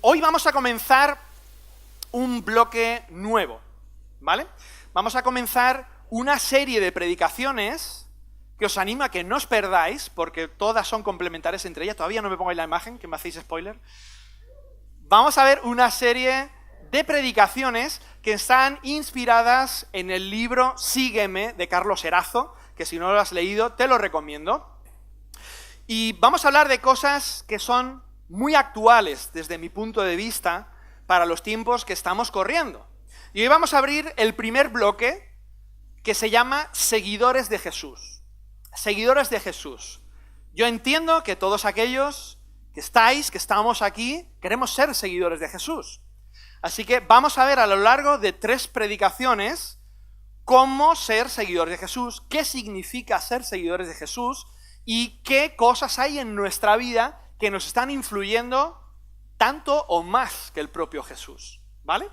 Hoy vamos a comenzar un bloque nuevo, ¿vale? Vamos a comenzar una serie de predicaciones que os animo a que no os perdáis, porque todas son complementarias entre ellas. Todavía no me pongáis la imagen, que me hacéis spoiler. Vamos a ver una serie de predicaciones que están inspiradas en el libro Sígueme, de Carlos Erazo, que si no lo has leído, te lo recomiendo. Y vamos a hablar de cosas que son muy actuales desde mi punto de vista para los tiempos que estamos corriendo. Y hoy vamos a abrir el primer bloque que se llama Seguidores de Jesús. Seguidores de Jesús. Yo entiendo que todos aquellos que estamos aquí, queremos ser seguidores de Jesús. Así que vamos a ver a lo largo de 3 predicaciones cómo ser seguidores de Jesús, qué significa ser seguidores de Jesús y qué cosas hay en nuestra vida que nos están influyendo tanto o más que el propio Jesús, ¿vale?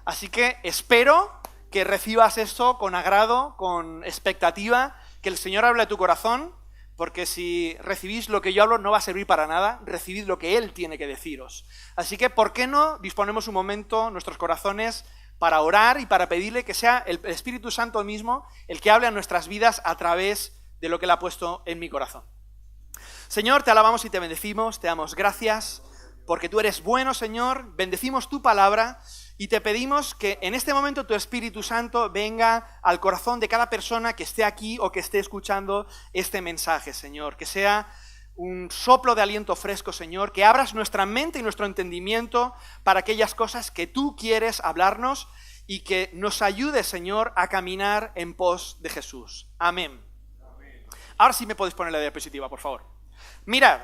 Así que espero que recibas esto con agrado, con expectativa, que el Señor hable a tu corazón, porque si recibís lo que yo hablo no va a servir para nada, recibid lo que Él tiene que deciros. Así que, ¿por qué no disponemos un momento, nuestros corazones, para orar y para pedirle que sea el Espíritu Santo mismo el que hable a nuestras vidas a través de lo que Él ha puesto en mi corazón? Señor, te alabamos y te bendecimos, te damos gracias porque tú eres bueno, Señor, bendecimos tu palabra y te pedimos que en este momento tu Espíritu Santo venga al corazón de cada persona que esté aquí o que esté escuchando este mensaje, Señor, que sea un soplo de aliento fresco, Señor, que abras nuestra mente y nuestro entendimiento para aquellas cosas que tú quieres hablarnos y que nos ayudes, Señor, a caminar en pos de Jesús. Amén. Ahora sí me podéis poner la diapositiva, por favor. Mirad,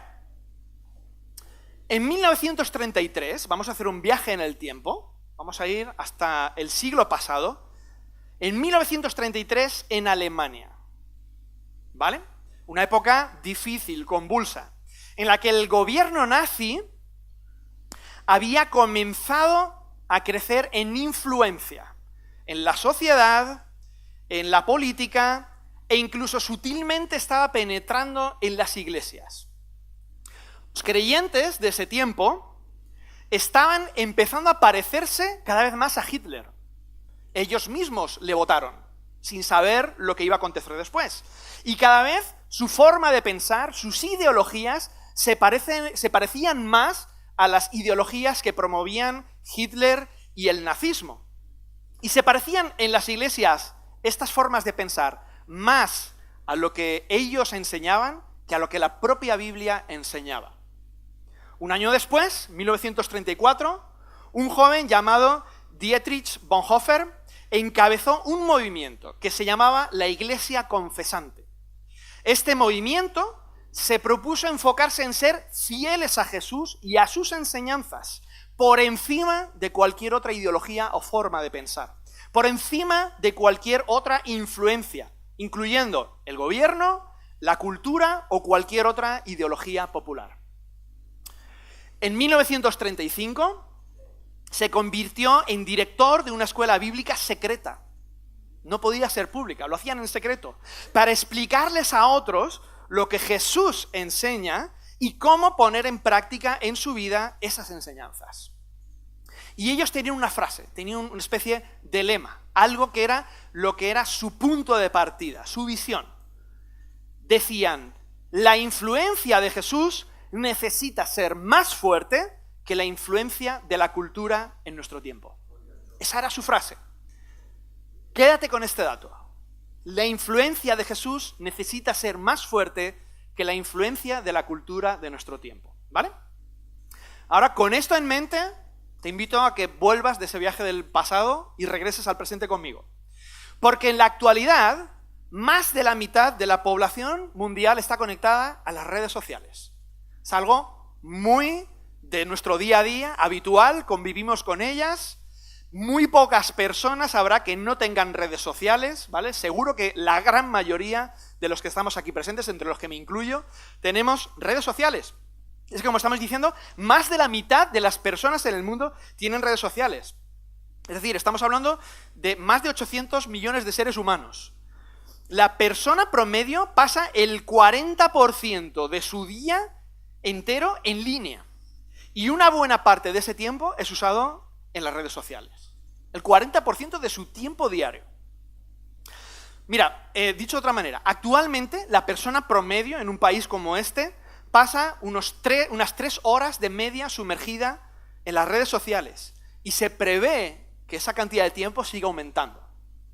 en 1933, vamos a hacer un viaje en el tiempo, vamos a ir hasta el siglo pasado, en 1933 en Alemania, ¿vale? Una época difícil, convulsa, en la que el gobierno nazi había comenzado a crecer en influencia en la sociedad, en la política e incluso sutilmente estaba penetrando en las iglesias. Los creyentes de ese tiempo estaban empezando a parecerse cada vez más a Hitler. Ellos mismos le votaron, sin saber lo que iba a acontecer después. Y cada vez su forma de pensar, sus ideologías, se parecían más a las ideologías que promovían Hitler y el nazismo. Y se parecían en las iglesias estas formas de pensar más a lo que ellos enseñaban que a lo que la propia Biblia enseñaba. Un año después, 1934, un joven llamado Dietrich Bonhoeffer encabezó un movimiento que se llamaba la Iglesia Confesante. Este movimiento se propuso enfocarse en ser fieles a Jesús y a sus enseñanzas, por encima de cualquier otra ideología o forma de pensar, por encima de cualquier otra influencia, incluyendo el gobierno, la cultura o cualquier otra ideología popular. En 1935 se convirtió en director de una escuela bíblica secreta. No podía ser pública, lo hacían en secreto, para explicarles a otros lo que Jesús enseña y cómo poner en práctica en su vida esas enseñanzas. Y ellos tenían una frase, tenían una especie de lema, algo que era lo que era su punto de partida, su visión. Decían, la influencia de Jesús necesita ser más fuerte que la influencia de la cultura en nuestro tiempo. Esa era su frase. Quédate con este dato. La influencia de Jesús necesita ser más fuerte que la influencia de la cultura de nuestro tiempo, ¿vale? Ahora, con esto en mente, te invito a que vuelvas de ese viaje del pasado y regreses al presente conmigo. Porque en la actualidad, más de la mitad de la población mundial está conectada a las redes sociales. Es algo muy de nuestro día a día, habitual, convivimos con ellas. Muy pocas personas habrá que no tengan redes sociales, ¿vale? Seguro que la gran mayoría de los que estamos aquí presentes, entre los que me incluyo, tenemos redes sociales. Es que, como estamos diciendo, más de la mitad de las personas en el mundo tienen redes sociales. Es decir, estamos hablando de más de 800 millones de seres humanos. La persona promedio pasa el 40% de su día entero en línea. Y una buena parte de ese tiempo es usado en las redes sociales. El 40% de su tiempo diario. Mira, dicho de otra manera, actualmente la persona promedio en un país como este pasa unas 3 horas de media sumergida en las redes sociales. Y se prevé que esa cantidad de tiempo siga aumentando,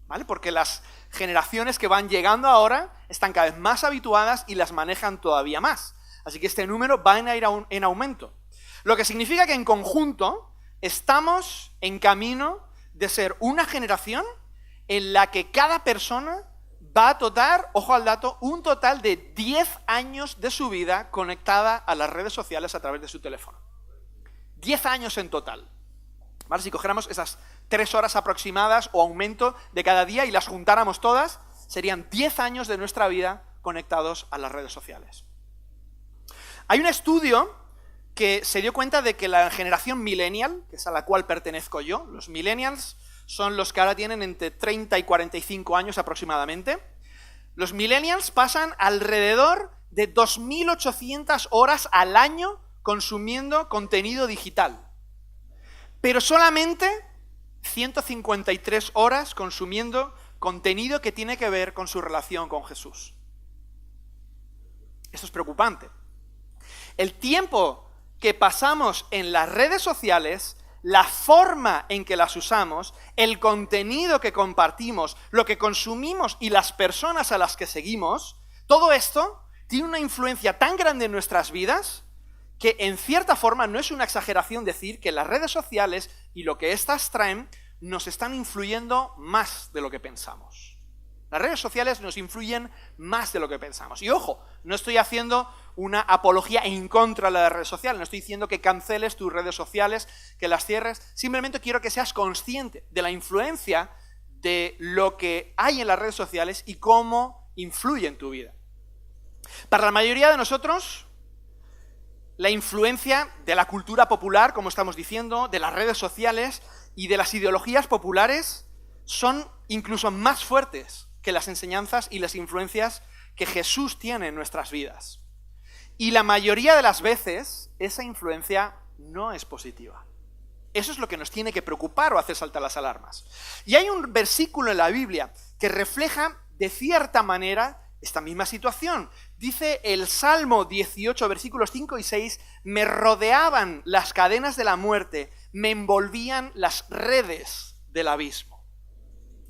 ¿vale? Porque las generaciones que van llegando ahora están cada vez más habituadas y las manejan todavía más. Así que este número va a ir en aumento. Lo que significa que en conjunto estamos en camino de ser una generación en la que cada persona va a total, ojo al dato, un total de 10 años de su vida conectada a las redes sociales a través de su teléfono. 10 años en total. ¿Vale? Si cogiéramos esas 3 horas aproximadas o aumento de cada día y las juntáramos todas, serían 10 años de nuestra vida conectados a las redes sociales. Hay un estudio que se dio cuenta de que la generación millennial, que es a la cual pertenezco yo, los millennials son los que ahora tienen entre 30 y 45 años aproximadamente, los millennials pasan alrededor de 2.800 horas al año consumiendo contenido digital. Pero solamente 153 horas consumiendo contenido que tiene que ver con su relación con Jesús. Esto es preocupante. El tiempo que pasamos en las redes sociales, la forma en que las usamos, el contenido que compartimos, lo que consumimos y las personas a las que seguimos, todo esto tiene una influencia tan grande en nuestras vidas que en cierta forma no es una exageración decir que las redes sociales y lo que éstas traen nos están influyendo más de lo que pensamos. Las redes sociales nos influyen más de lo que pensamos. Y ojo, no estoy haciendo una apología en contra de las redes sociales, no estoy diciendo que canceles tus redes sociales, que las cierres, simplemente quiero que seas consciente de la influencia de lo que hay en las redes sociales y cómo influye en tu vida. Para la mayoría de nosotros, la influencia de la cultura popular, como estamos diciendo, de las redes sociales y de las ideologías populares son incluso más fuertes que las enseñanzas y las influencias que Jesús tiene en nuestras vidas. Y la mayoría de las veces, esa influencia no es positiva. Eso es lo que nos tiene que preocupar o hacer saltar las alarmas. Y hay un versículo en la Biblia que refleja de cierta manera esta misma situación. Dice el Salmo 18, versículos 5 y 6, me rodeaban las cadenas de la muerte, me envolvían las redes del abismo.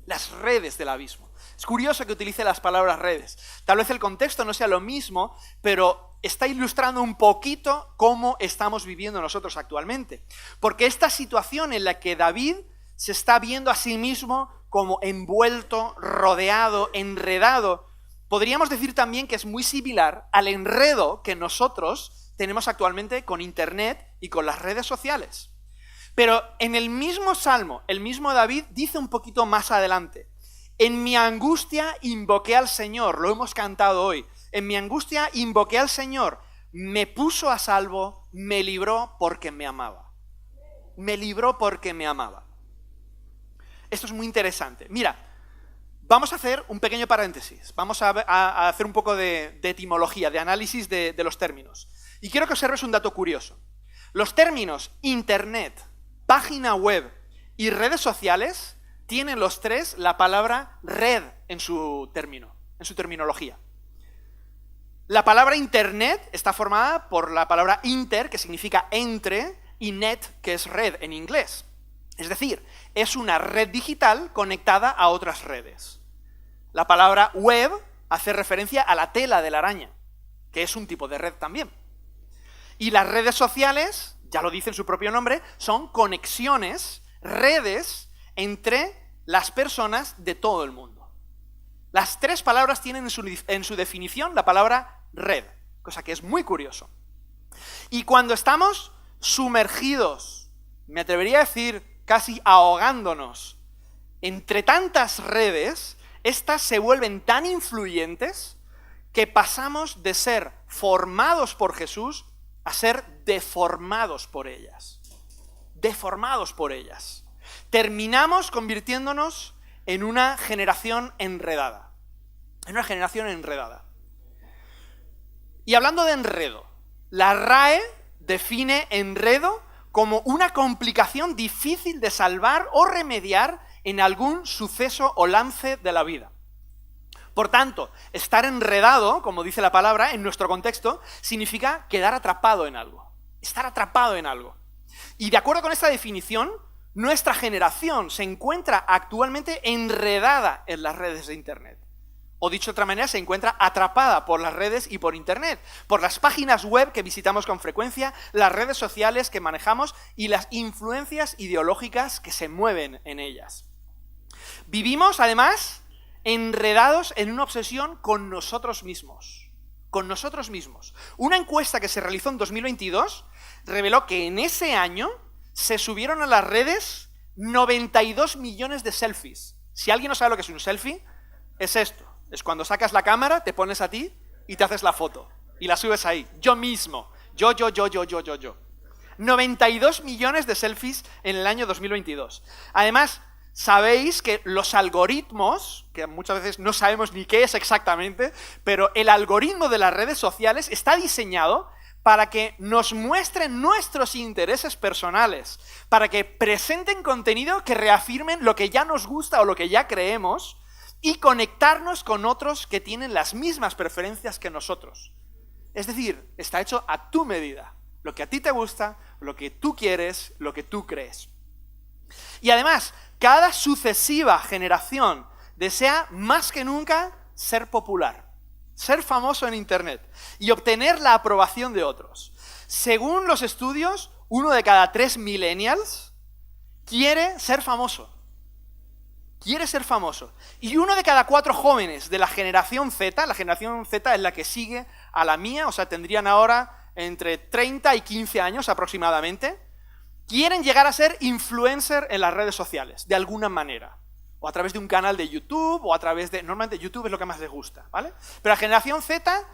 Las redes del abismo. Es curioso que utilice las palabras redes. Tal vez el contexto no sea lo mismo, pero está ilustrando un poquito cómo estamos viviendo nosotros actualmente. Porque esta situación en la que David se está viendo a sí mismo como envuelto, rodeado, enredado, podríamos decir también que es muy similar al enredo que nosotros tenemos actualmente con Internet y con las redes sociales. Pero en el mismo Salmo, el mismo David dice un poquito más adelante, en mi angustia invoqué al Señor, lo hemos cantado hoy, en mi angustia invoqué al Señor, me puso a salvo, me libró porque me amaba. Me libró porque me amaba. Esto es muy interesante. Mira, vamos a hacer un pequeño paréntesis, vamos a hacer un poco de etimología, de análisis de los términos. Y quiero que observes un dato curioso. Los términos Internet, página web y redes sociales tienen los tres la palabra red en su término, en su terminología. La palabra Internet está formada por la palabra inter, que significa entre, y net, que es red en inglés. Es decir, es una red digital conectada a otras redes. La palabra web hace referencia a la tela de la araña, que es un tipo de red también. Y las redes sociales, ya lo dice en su propio nombre, son conexiones, redes entre las personas de todo el mundo. Las tres palabras tienen en su definición la palabra red, cosa que es muy curioso. Y cuando estamos sumergidos, me atrevería a decir casi ahogándonos, entre tantas redes, estas se vuelven tan influyentes que pasamos de ser formados por Jesús a ser deformados por ellas. Deformados por ellas. Terminamos convirtiéndonos en una generación enredada. En una generación enredada. Y hablando de enredo, la RAE define enredo como una complicación difícil de salvar o remediar en algún suceso o lance de la vida. Por tanto, estar enredado, como dice la palabra, en nuestro contexto, significa quedar atrapado en algo. Estar atrapado en algo. Y de acuerdo con esta definición, nuestra generación se encuentra actualmente enredada en las redes de Internet. O dicho de otra manera, se encuentra atrapada por las redes y por Internet, por las páginas web que visitamos con frecuencia, las redes sociales que manejamos y las influencias ideológicas que se mueven en ellas. Vivimos, además, enredados en una obsesión con nosotros mismos. Con nosotros mismos. Una encuesta que se realizó en 2022 reveló que en ese año se subieron a las redes 92 millones de selfies. Si alguien no sabe lo que es un selfie, es esto. Es cuando sacas la cámara, te pones a ti y te haces la foto. Y la subes ahí. Yo mismo. Yo. 92 millones de selfies en el año 2022. Además, sabéis que los algoritmos, que muchas veces no sabemos ni qué es exactamente, pero el algoritmo de las redes sociales está diseñado para que nos muestren nuestros intereses personales, para que presenten contenido que reafirmen lo que ya nos gusta o lo que ya creemos y conectarnos con otros que tienen las mismas preferencias que nosotros. Es decir, está hecho a tu medida, lo que a ti te gusta, lo que tú quieres, lo que tú crees. Y además, cada sucesiva generación desea más que nunca ser popular, ser famoso en Internet y obtener la aprobación de otros. Según los estudios, 1 de cada 3 millennials quiere ser famoso. Quiere ser famoso. Y 1 de cada 4 jóvenes de la generación Z es la que sigue a la mía, o sea, tendrían ahora entre 30 y 15 años aproximadamente, quieren llegar a ser influencer en las redes sociales, de alguna manera. O a través de un canal de YouTube, o a través de... Normalmente YouTube es lo que más les gusta, ¿vale? Pero la generación Z,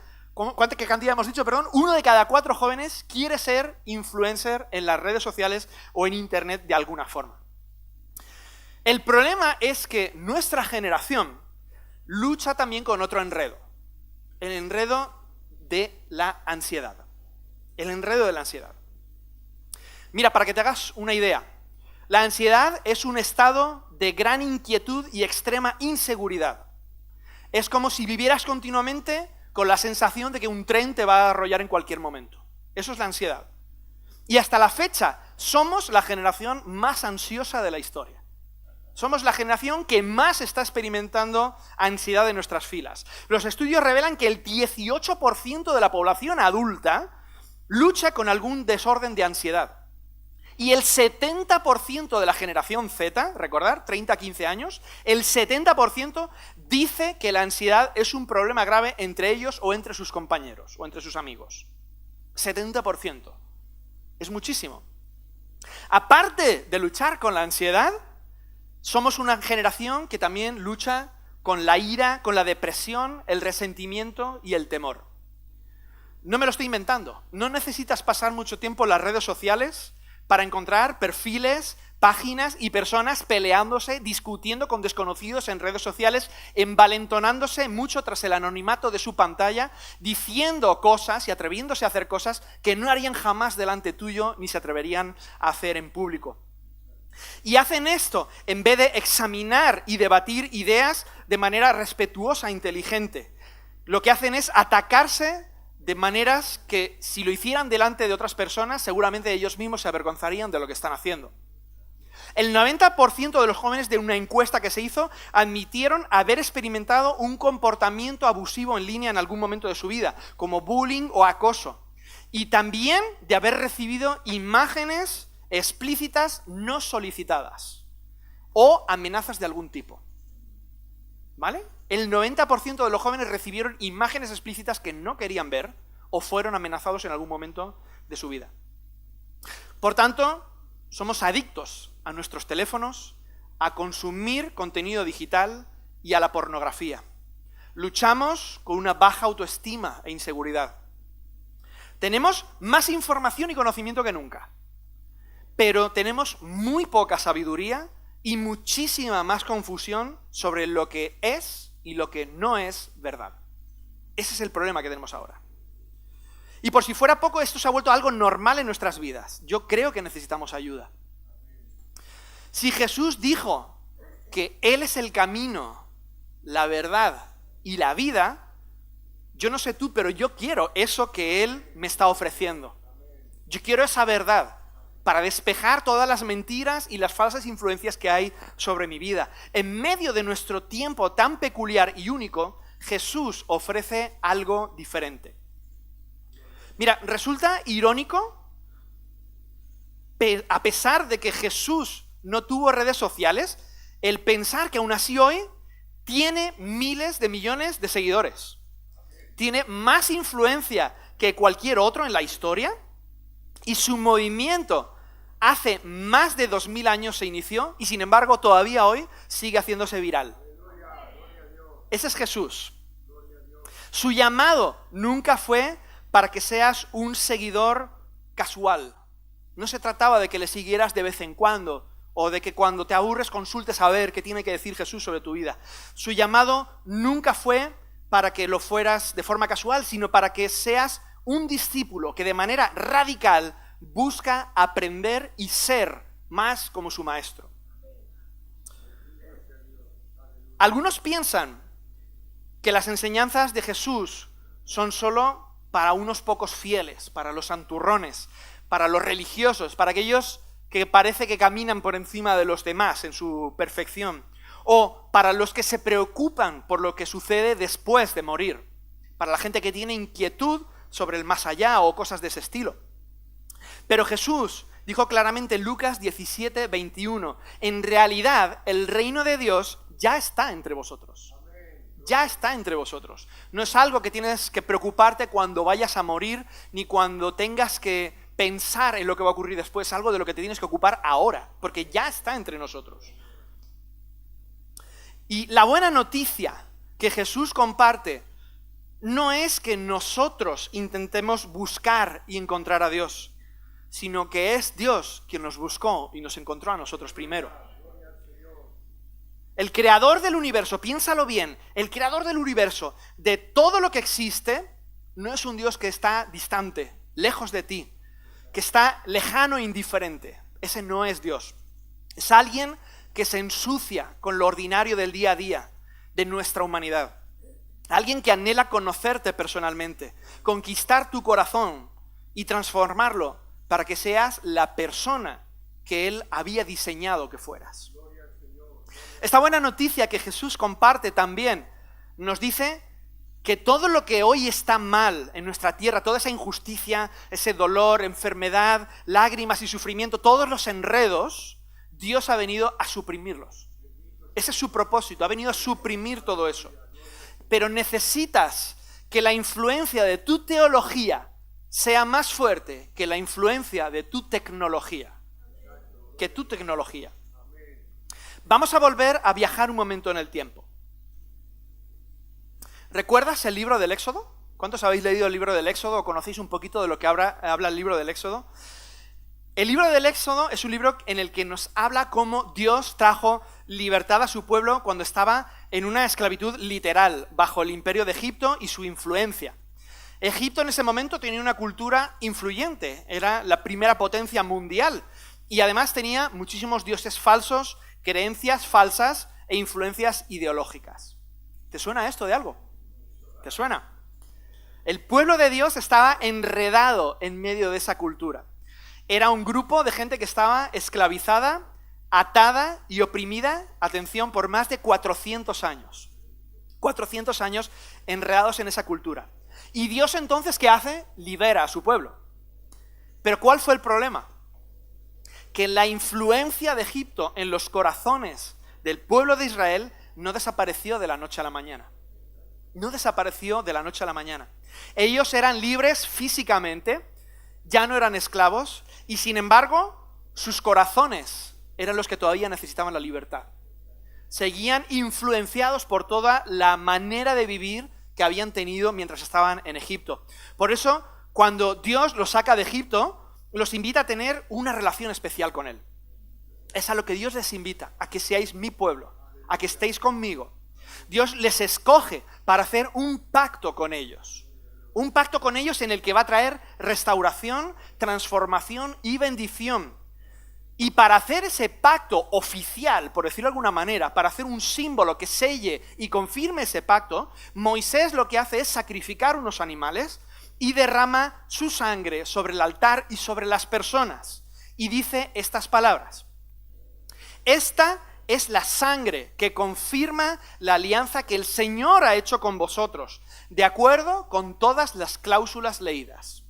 ¿qué cantidad hemos dicho? Perdón, 1 de cada 4 jóvenes quiere ser influencer en las redes sociales o en Internet de alguna forma. El problema es que nuestra generación lucha también con otro enredo. El enredo de la ansiedad. El enredo de la ansiedad. Mira, para que te hagas una idea, la ansiedad es un estado de gran inquietud y extrema inseguridad. Es como si vivieras continuamente con la sensación de que un tren te va a arrollar en cualquier momento. Eso es la ansiedad. Y hasta la fecha, somos la generación más ansiosa de la historia. Somos la generación que más está experimentando ansiedad en nuestras filas. Los estudios revelan que el 18% de la población adulta lucha con algún desorden de ansiedad. Y el 70% de la generación Z, recordar, 30 a 15 años, el 70% dice que la ansiedad es un problema grave entre ellos o entre sus compañeros o entre sus amigos. 70%. Es muchísimo. Aparte de luchar con la ansiedad, somos una generación que también lucha con la ira, con la depresión, el resentimiento y el temor. No me lo estoy inventando. No necesitas pasar mucho tiempo en las redes sociales para encontrar perfiles, páginas y personas peleándose, discutiendo con desconocidos en redes sociales, envalentonándose mucho tras el anonimato de su pantalla, diciendo cosas y atreviéndose a hacer cosas que no harían jamás delante tuyo ni se atreverían a hacer en público. Y hacen esto en vez de examinar y debatir ideas de manera respetuosa e inteligente. Lo que hacen es atacarse de maneras que, si lo hicieran delante de otras personas, seguramente ellos mismos se avergonzarían de lo que están haciendo. El 90% de los jóvenes de una encuesta que se hizo admitieron haber experimentado un comportamiento abusivo en línea en algún momento de su vida, como bullying o acoso. Y también de haber recibido imágenes explícitas no solicitadas o amenazas de algún tipo. ¿Vale? El 90% de los jóvenes recibieron imágenes explícitas que no querían ver o fueron amenazados en algún momento de su vida. Por tanto, somos adictos a nuestros teléfonos, a consumir contenido digital y a la pornografía. Luchamos con una baja autoestima e inseguridad. Tenemos más información y conocimiento que nunca, pero tenemos muy poca sabiduría y muchísima más confusión sobre lo que es y lo que no es verdad. Ese es el problema que tenemos ahora. Y por si fuera poco, esto se ha vuelto algo normal en nuestras vidas. Yo creo que necesitamos ayuda. Si Jesús dijo que Él es el camino, la verdad y la vida, yo no sé tú, pero yo quiero eso que Él me está ofreciendo. Yo quiero esa verdad para despejar todas las mentiras y las falsas influencias que hay sobre mi vida. En medio de nuestro tiempo tan peculiar y único, Jesús ofrece algo diferente. Mira, resulta irónico, a pesar de que Jesús no tuvo redes sociales, el pensar que aún así hoy tiene miles de millones de seguidores. Tiene más influencia que cualquier otro en la historia y su movimiento hace más de 2000 años se inició y sin embargo todavía hoy sigue haciéndose viral. Ese es Jesús. Su llamado nunca fue para que seas un seguidor casual. No se trataba de que le siguieras de vez en cuando o de que cuando te aburres consultes a ver qué tiene que decir Jesús sobre tu vida. Su llamado nunca fue para que lo fueras de forma casual, sino para que seas un discípulo que de manera radical busca aprender y ser más como su maestro. Algunos piensan que las enseñanzas de Jesús son solo para unos pocos fieles, para los santurrones, para los religiosos, para aquellos que parece que caminan por encima de los demás en su perfección, o para los que se preocupan por lo que sucede después de morir, para la gente que tiene inquietud sobre el más allá o cosas de ese estilo. Pero Jesús dijo claramente en Lucas 17, 21, en realidad el reino de Dios ya está entre vosotros. Ya está entre vosotros. No es algo que tienes que preocuparte cuando vayas a morir, ni cuando tengas que pensar en lo que va a ocurrir después. Es algo de lo que te tienes que ocupar ahora, porque ya está entre nosotros. Y la buena noticia que Jesús comparte no es que nosotros intentemos buscar y encontrar a Dios, sino que es Dios quien nos buscó y nos encontró a nosotros primero. El creador del universo, piénsalo bien, el creador del universo, de todo lo que existe, no es un Dios que está distante, lejos de ti, que está lejano e indiferente. Ese no es Dios. Es alguien que se ensucia con lo ordinario del día a día de nuestra humanidad. Alguien que anhela conocerte personalmente, conquistar tu corazón y transformarlo para que seas la persona que Él había diseñado que fueras. Esta buena noticia que Jesús comparte también nos dice que todo lo que hoy está mal en nuestra tierra, toda esa injusticia, ese dolor, enfermedad, lágrimas y sufrimiento, todos los enredos, Dios ha venido a suprimirlos. Ese es su propósito, ha venido a suprimir todo eso. Pero necesitas que la influencia de tu teología sea más fuerte que la influencia de tu tecnología. Que tu tecnología. Vamos a volver a viajar un momento en el tiempo. ¿Recuerdas el libro del Éxodo? ¿Cuántos habéis leído el libro del Éxodo o conocéis un poquito de lo que habla el libro del Éxodo? El libro del Éxodo es un libro en el que nos habla cómo Dios trajo libertad a su pueblo cuando estaba en una esclavitud literal, bajo el imperio de Egipto y su influencia. Egipto en ese momento tenía una cultura influyente, era la primera potencia mundial y además tenía muchísimos dioses falsos, creencias falsas e influencias ideológicas. ¿Te suena esto de algo? ¿Te suena? El pueblo de Dios estaba enredado en medio de esa cultura. Era un grupo de gente que estaba esclavizada, atada y oprimida, atención, por más de 400 años. 400 años enredados en esa cultura. Y Dios entonces, ¿qué hace? Libera a su pueblo. Pero ¿cuál fue el problema? Que la influencia de Egipto en los corazones del pueblo de Israel no desapareció de la noche a la mañana. No desapareció de la noche a la mañana. Ellos eran libres físicamente, ya no eran esclavos, y sin embargo, sus corazones eran los que todavía necesitaban la libertad. Seguían influenciados por toda la manera de vivir que habían tenido mientras estaban en Egipto. Por eso, cuando Dios los saca de Egipto, los invita a tener una relación especial con Él. Es a lo que Dios les invita, a que seáis mi pueblo, a que estéis conmigo. Dios les escoge para hacer un pacto con ellos. Un pacto con ellos en el que va a traer restauración, transformación y bendición. Y para hacer ese pacto oficial, por decirlo de alguna manera, para hacer un símbolo que selle y confirme ese pacto, Moisés lo que hace es sacrificar unos animales y derrama su sangre sobre el altar y sobre las personas. Y dice estas palabras: esta es la sangre que confirma la alianza que el Señor ha hecho con vosotros, de acuerdo con todas las cláusulas leídas.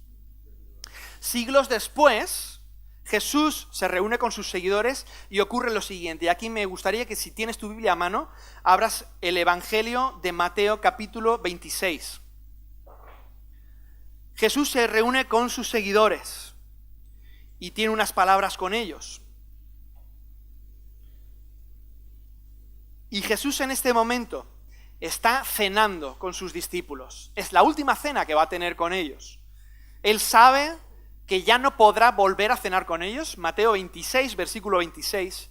Siglos después, Jesús se reúne con sus seguidores y ocurre lo siguiente. Y aquí me gustaría que, si tienes tu Biblia a mano, abras el Evangelio de Mateo capítulo 26. Jesús se reúne con sus seguidores y tiene unas palabras con ellos. Y Jesús en este momento está cenando con sus discípulos. Es la última cena que va a tener con ellos. Él sabe que ya no podrá volver a cenar con ellos, Mateo 26, versículo 26,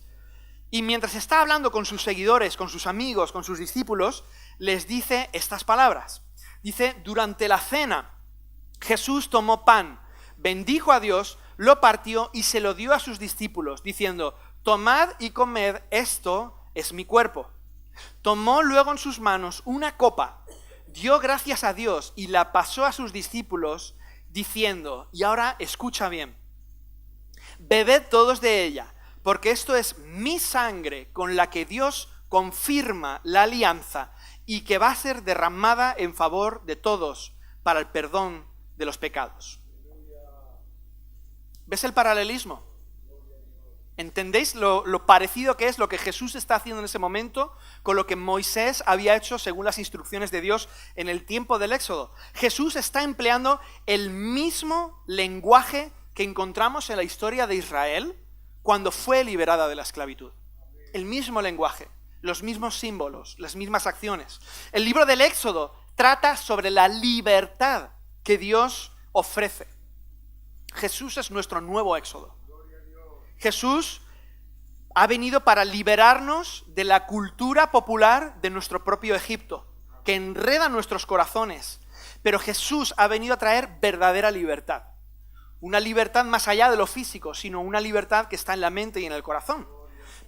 y mientras está hablando con sus seguidores, con sus amigos, con sus discípulos, les dice estas palabras. Dice: durante la cena, Jesús tomó pan, bendijo a Dios, lo partió y se lo dio a sus discípulos, diciendo: tomad y comed, esto es mi cuerpo. Tomó luego en sus manos una copa, dio gracias a Dios y la pasó a sus discípulos, diciendo, y ahora escucha bien: bebed todos de ella, porque esto es mi sangre con la que Dios confirma la alianza y que va a ser derramada en favor de todos para el perdón de los pecados. ¿Ves el paralelismo? ¿Entendéis lo parecido que es lo que Jesús está haciendo en ese momento con lo que Moisés había hecho según las instrucciones de Dios en el tiempo del Éxodo? Jesús está empleando el mismo lenguaje que encontramos en la historia de Israel cuando fue liberada de la esclavitud. El mismo lenguaje, los mismos símbolos, las mismas acciones. El libro del Éxodo trata sobre la libertad que Dios ofrece. Jesús es nuestro nuevo Éxodo. Jesús ha venido para liberarnos de la cultura popular de nuestro propio Egipto, que enreda nuestros corazones. Pero Jesús ha venido a traer verdadera libertad. Una libertad más allá de lo físico, sino una libertad que está en la mente y en el corazón.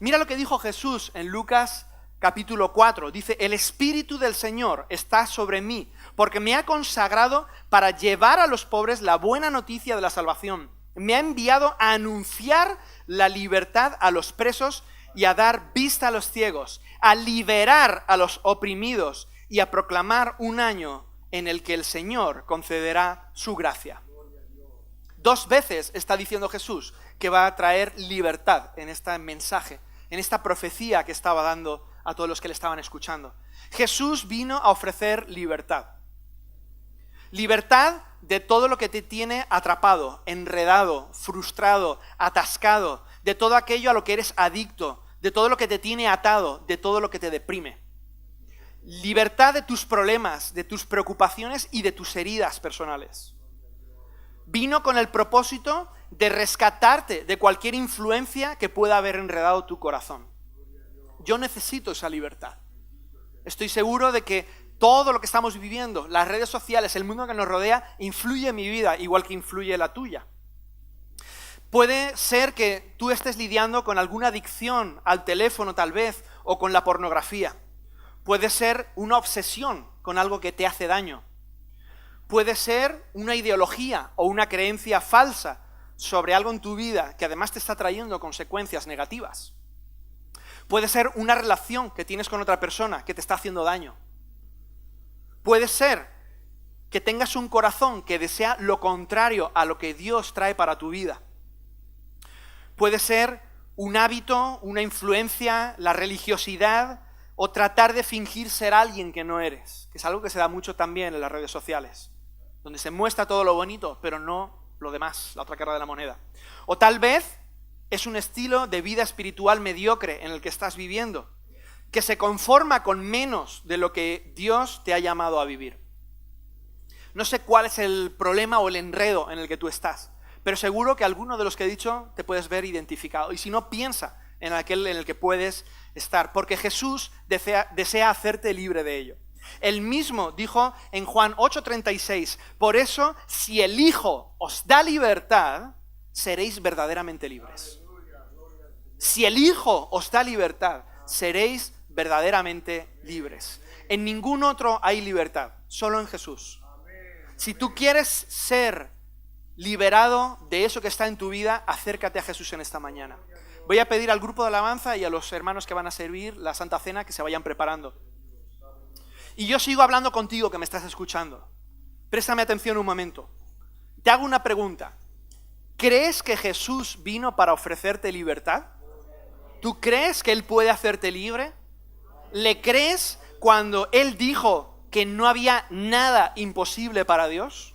Mira lo que dijo Jesús en Lucas capítulo 4. Dice: el Espíritu del Señor está sobre mí, porque me ha consagrado para llevar a los pobres la buena noticia de la salvación. Me ha enviado a anunciar la libertad a los presos y a dar vista a los ciegos, a liberar a los oprimidos y a proclamar un año en el que el Señor concederá su gracia. 2 veces está diciendo Jesús que va a traer libertad en este mensaje, en esta profecía que estaba dando a todos los que le estaban escuchando. Jesús vino a ofrecer libertad. Libertad de todo lo que te tiene atrapado, enredado, frustrado, atascado, de todo aquello a lo que eres adicto, de todo lo que te tiene atado, de todo lo que te deprime. Libertad de tus problemas, de tus preocupaciones y de tus heridas personales. Vino con el propósito de rescatarte de cualquier influencia que pueda haber enredado tu corazón. Yo necesito esa libertad. Estoy seguro de que todo lo que estamos viviendo, las redes sociales, el mundo que nos rodea, influye en mi vida, igual que influye en la tuya. Puede ser que tú estés lidiando con alguna adicción al teléfono tal vez, o con la pornografía. Puede ser una obsesión con algo que te hace daño. Puede ser una ideología o una creencia falsa sobre algo en tu vida que además te está trayendo consecuencias negativas. Puede ser una relación que tienes con otra persona que te está haciendo daño. Puede ser que tengas un corazón que desea lo contrario a lo que Dios trae para tu vida. Puede ser un hábito, una influencia, la religiosidad o tratar de fingir ser alguien que no eres, que es algo que se da mucho también en las redes sociales, donde se muestra todo lo bonito, pero no lo demás, la otra cara de la moneda. O tal vez es un estilo de vida espiritual mediocre en el que estás viviendo, que se conforma con menos de lo que Dios te ha llamado a vivir. No sé cuál es el problema o el enredo en el que tú estás, pero seguro que alguno de los que he dicho te puedes ver identificado. Y si no, piensa en aquel en el que puedes estar, porque Jesús desea hacerte libre de ello. Él mismo dijo en Juan 8:36, por eso, si el Hijo os da libertad, seréis verdaderamente libres. Si el Hijo os da libertad, seréis verdaderamente libres. En ningún otro hay libertad, solo en Jesús. Si tú quieres ser liberado de eso que está en tu vida, acércate a Jesús en esta mañana. Voy a pedir al grupo de alabanza y a los hermanos que van a servir la Santa Cena que se vayan preparando. Y yo sigo hablando contigo que me estás escuchando. Préstame atención un momento. Te hago una pregunta. ¿Crees que Jesús vino para ofrecerte libertad? ¿Tú crees que Él puede hacerte libre? ¿Le crees cuando Él dijo que no había nada imposible para Dios?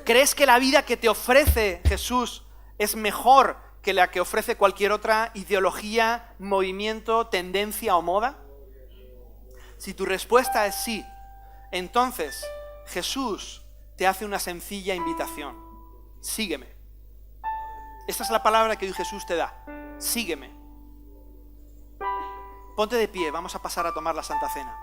¿Crees que la vida que te ofrece Jesús es mejor que la que ofrece cualquier otra ideología, movimiento, tendencia o moda? Si tu respuesta es sí, entonces Jesús te hace una sencilla invitación. Sígueme. Esta es la palabra que hoy Jesús te da. Sígueme. Ponte de pie, vamos a pasar a tomar la Santa Cena.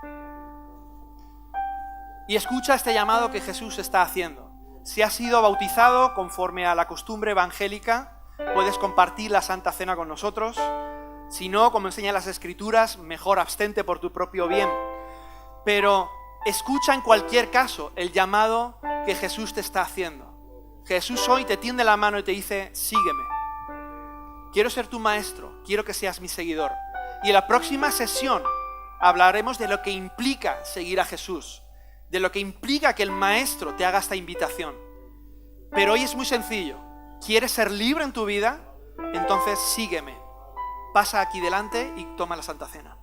Y escucha este llamado que Jesús está haciendo. Si has sido bautizado conforme a la costumbre evangélica, puedes compartir la Santa Cena con nosotros. Si no, como enseñan las Escrituras, mejor abstente por tu propio bien. Pero escucha en cualquier caso el llamado que Jesús te está haciendo. Jesús hoy te tiende la mano y te dice, sígueme. Quiero ser tu maestro, quiero que seas mi seguidor. Y en la próxima sesión hablaremos de lo que implica seguir a Jesús, de lo que implica que el maestro te haga esta invitación. Pero hoy es muy sencillo. ¿Quieres ser libre en tu vida? Entonces sígueme. Pasa aquí delante y toma la Santa Cena.